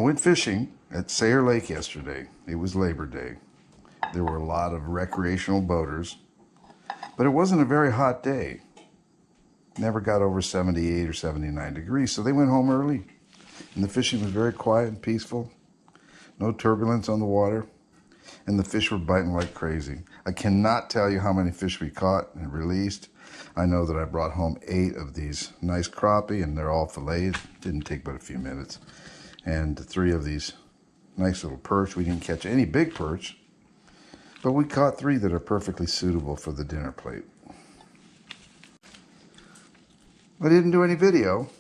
went fishing at Sayre Lake yesterday. It was Labor Day. There were a lot of recreational boaters, but it wasn't a very hot day. Never got over 78 or 79 degrees, so they went home early. And the fishing was very quiet and peaceful. No turbulence on the water. And the fish were biting like crazy. I cannot tell you how many fish we caught and released. I know that I brought home 8 of these nice crappie, and they're all filleted. Didn't take but a few minutes. And 3 of these nice little perch. We didn't catch any big perch, but we caught 3 that are perfectly suitable for the dinner plate. I didn't do any video,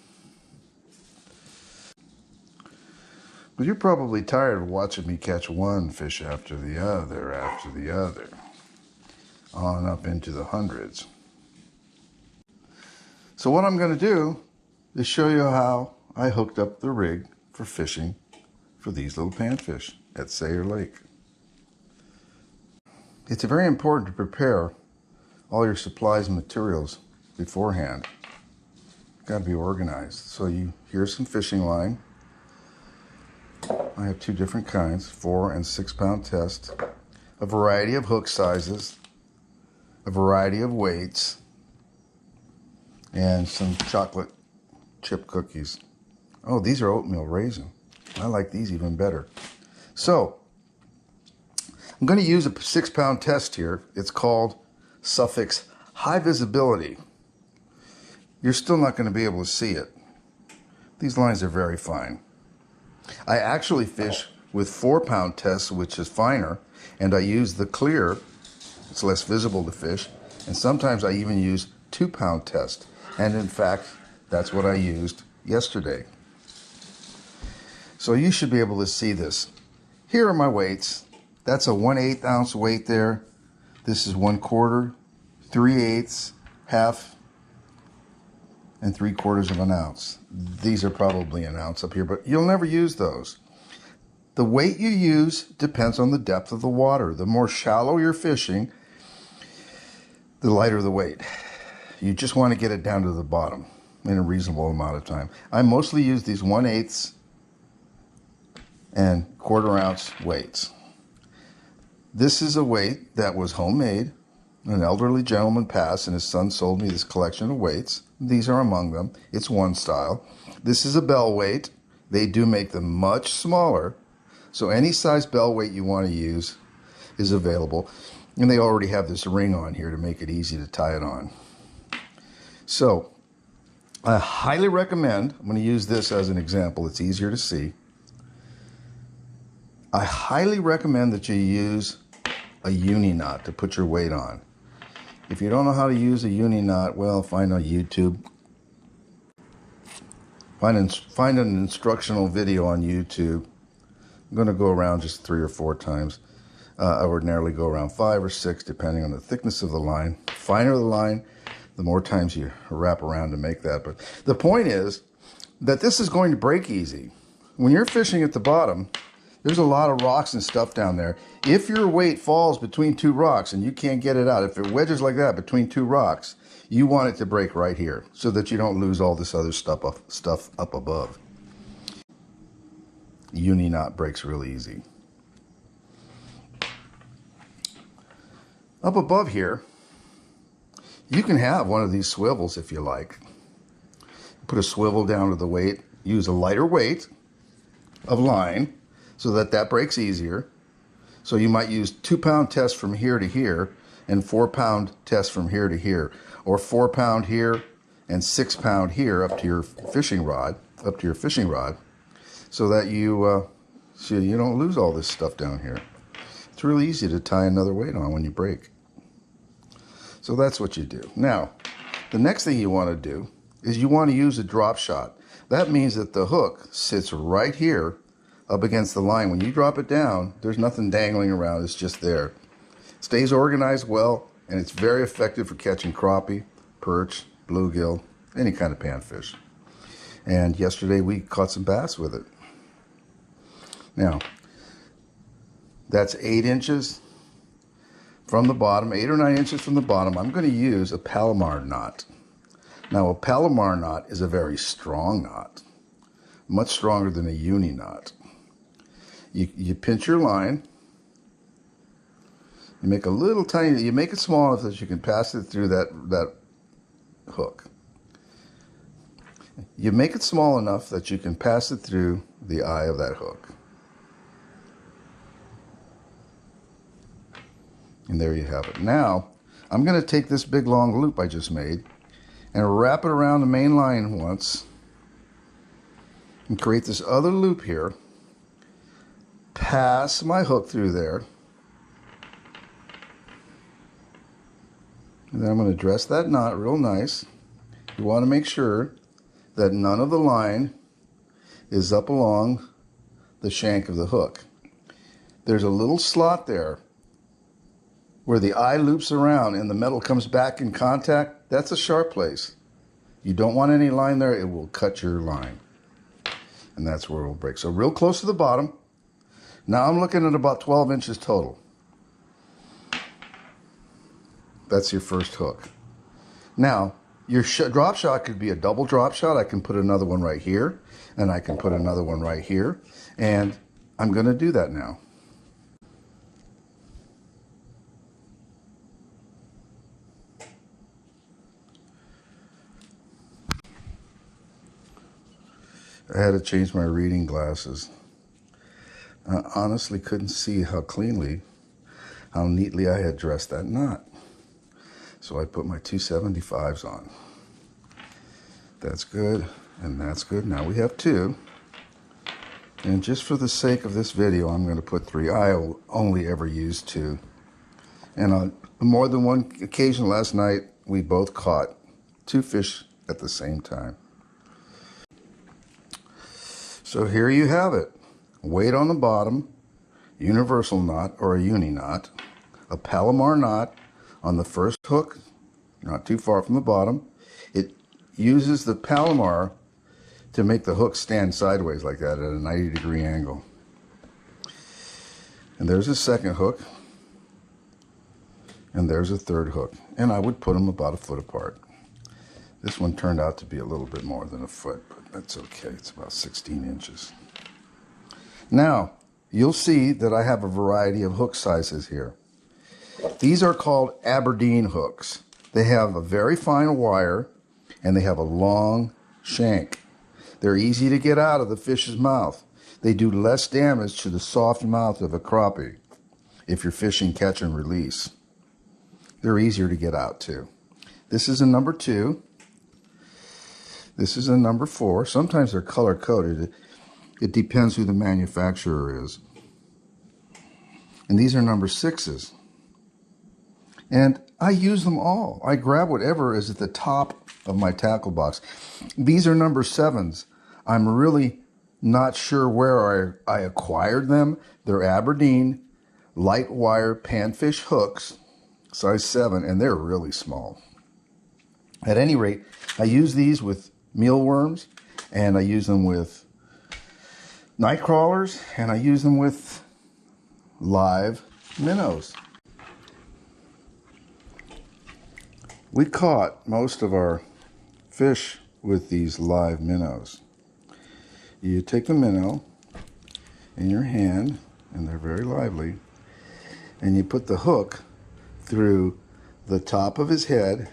but you're probably tired of watching me catch one fish after the other, on up into the hundreds. So what I'm going to do is show you how I hooked up the rig for fishing for these little panfish at Sayre Lake. It's very important to prepare all your supplies and materials beforehand. Got to be organized. So here's some fishing line. I have 2 different kinds, 4 and 6 pound test, a variety of hook sizes, a variety of weights, and some chocolate chip cookies. Oh, these are oatmeal raisin. I like these even better. So I'm going to use a 6 pound test here. It's called Suffix High Visibility. You're still not going to be able to see it. These lines are very fine. I actually fish with 4 pound tests, which is finer, and I use the clear. It's less visible to fish, and sometimes I even use 2 pound test. And in fact, that's what I used yesterday. So you should be able to see this. Here are my weights. That's a 1/8 ounce weight there. This is 1/4, 3/8, half, and 3/4 of an ounce. These are probably an ounce up here, but you'll never use those. The weight you use depends on the depth of the water. The more shallow you're fishing, the lighter the weight. You just want to get it down to the bottom in a reasonable amount of time. I mostly use these 1/8 and 1/4 ounce weights. This is a weight that was homemade. An elderly gentleman passed and his son sold me this collection of weights. These are among them. It's one style. This is a bell weight. They do make them much smaller, so any size bell weight you want to use is available. And they already have this ring on here to make it easy to tie it on. So I highly recommend, I'm going to use this as an example, it's easier to see. I highly recommend that you use a uni knot to put your weight on. If you don't know how to use a uni knot, well, find on YouTube. Find an instructional video on YouTube. I'm going to go around just 3 or 4 times. I ordinarily go around 5 or 6, depending on the thickness of the line. Finer the line, the more times you wrap around to make that. But the point is that this is going to break easy. When you're fishing at the bottom, there's a lot of rocks and stuff down there. If your weight falls between 2 rocks and you can't get it out, if it wedges like that between 2 rocks, you want it to break right here so that you don't lose all this other stuff up above. Uni knot breaks real easy. Up above here, you can have one of these swivels if you like. Put a swivel down to the weight, use a lighter weight of line so that breaks easier. So you might use 2 pound test from here to here and 4 pound test from here to here, or 4 pound here and 6 pound here up to your fishing rod, so that you don't lose all this stuff down here. It's really easy to tie another weight on when you break. So that's what you do. Now, the next thing you want to do is you want to use a drop shot. That means that the hook sits right here up against the line. When you drop it down, there's nothing dangling around, it's just there. It stays organized well, and it's very effective for catching crappie, perch, bluegill, any kind of panfish. And yesterday we caught some bass with it. Now, that's 8 inches from the bottom, 8 or 9 inches from the bottom. I'm going to use a Palomar knot. Now, a Palomar knot is a very strong knot, much stronger than a uni knot. You pinch your line. You make a little tiny, you make it small enough that you can pass it through that hook. You make it small enough that you can pass it through the eye of that hook. And there you have it. Now, I'm going to take this big long loop I just made and wrap it around the main line once and create this other loop here. Pass my hook through there. And then I'm going to dress that knot real nice. You want to make sure that none of the line is up along the shank of the hook. There's a little slot there where the eye loops around and the metal comes back in contact. That's a sharp place. You don't want any line there. It will cut your line. And that's where it will break. So real close to the bottom. Now I'm looking at about 12 inches total. That's your first hook. Now, your drop shot could be a double drop shot. I can put another one right here, and I can put another one right here. And I'm going to do that now. I had to change my reading glasses. I honestly couldn't see how neatly I had dressed that knot. So I put my 275s on. That's good, and that's good. Now we have 2. And just for the sake of this video, I'm going to put 3. I only ever use 2. And on more than one occasion last night, we both caught 2 fish at the same time. So here you have it. Weight on the bottom, universal knot or a uni knot, a Palomar knot on the first hook, not too far from the bottom. It uses the Palomar to make the hook stand sideways like that at a 90-degree angle. And there's a second hook, and there's a third hook. And I would put them about a foot apart. This one turned out to be a little bit more than a foot, but that's okay. It's about 16 inches. Now, you'll see that I have a variety of hook sizes here. These are called Aberdeen hooks. They have a very fine wire, and they have a long shank. They're easy to get out of the fish's mouth. They do less damage to the soft mouth of a crappie if you're fishing catch and release. They're easier to get out too. This is a number 2. This is a number 4. Sometimes they're color coded. It depends who the manufacturer is. And these are number 6s. And I use them all. I grab whatever is at the top of my tackle box. These are number 7s. I'm really not sure where I acquired them. They're Aberdeen light wire panfish hooks, size 7, and they're really small. At any rate, I use these with mealworms, and I use them with night crawlers, and I use them with live minnows. We caught most of our fish with these live minnows. You take the minnow in your hand, and they're very lively, and you put the hook through the top of his head,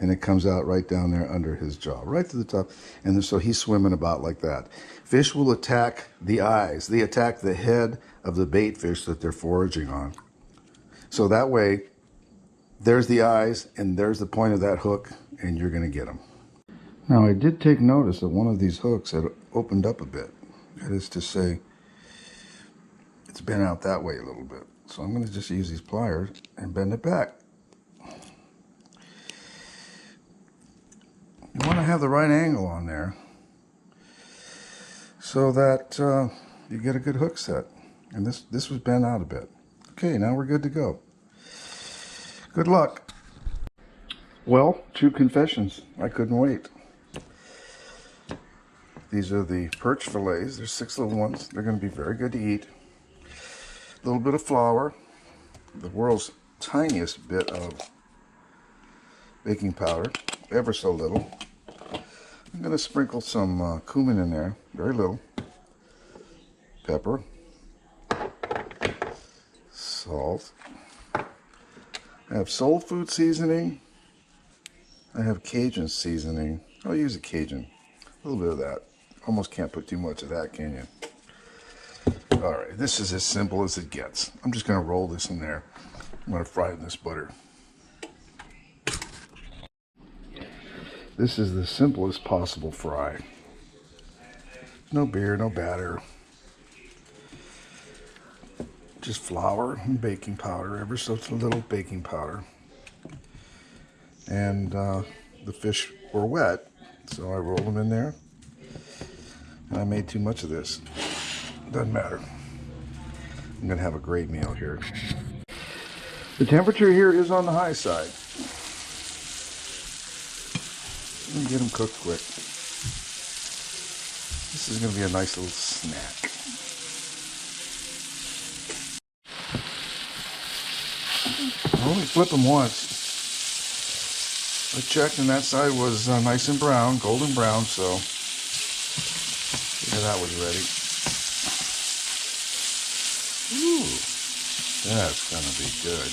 and it comes out right down there under his jaw, right to the top. And so he's swimming about like that. Fish will attack the eyes. They attack the head of the bait fish that they're foraging on. So that way, there's the eyes, and there's the point of that hook, and you're going to get them. Now, I did take notice that one of these hooks had opened up a bit. That is to say, it's been out that way a little bit. So I'm going to just use these pliers and bend it back. You want to have the right angle on there so that you get a good hook set. And this was bent out a bit. Okay, now we're good to go. Good luck. Well, true confessions. I couldn't wait. These are the perch fillets. There's 6 little ones. They're going to be very good to eat. A little bit of flour. The world's tiniest bit of baking powder. Ever so little. I'm going to sprinkle some cumin in there. Very little. Pepper. salt. I have soul food seasoning. I have Cajun seasoning. I'll use a Cajun. A little bit of that. Almost can't put too much of that, can you? All right, this is as simple as it gets. I'm just going to roll this in there. I'm going to fry it in this butter. This is the simplest possible fry. No beer, no batter. Just flour and baking powder, ever so little baking powder. And the fish were wet, so I rolled them in there. And I made too much of this. Doesn't matter. I'm going to have a great meal here. The temperature here is on the high side. Let me get them cooked quick. This is going to be a nice little snack. I only flip them once. I checked and that side was nice and brown, golden brown, so yeah, that was ready. Ooh, that's going to be good.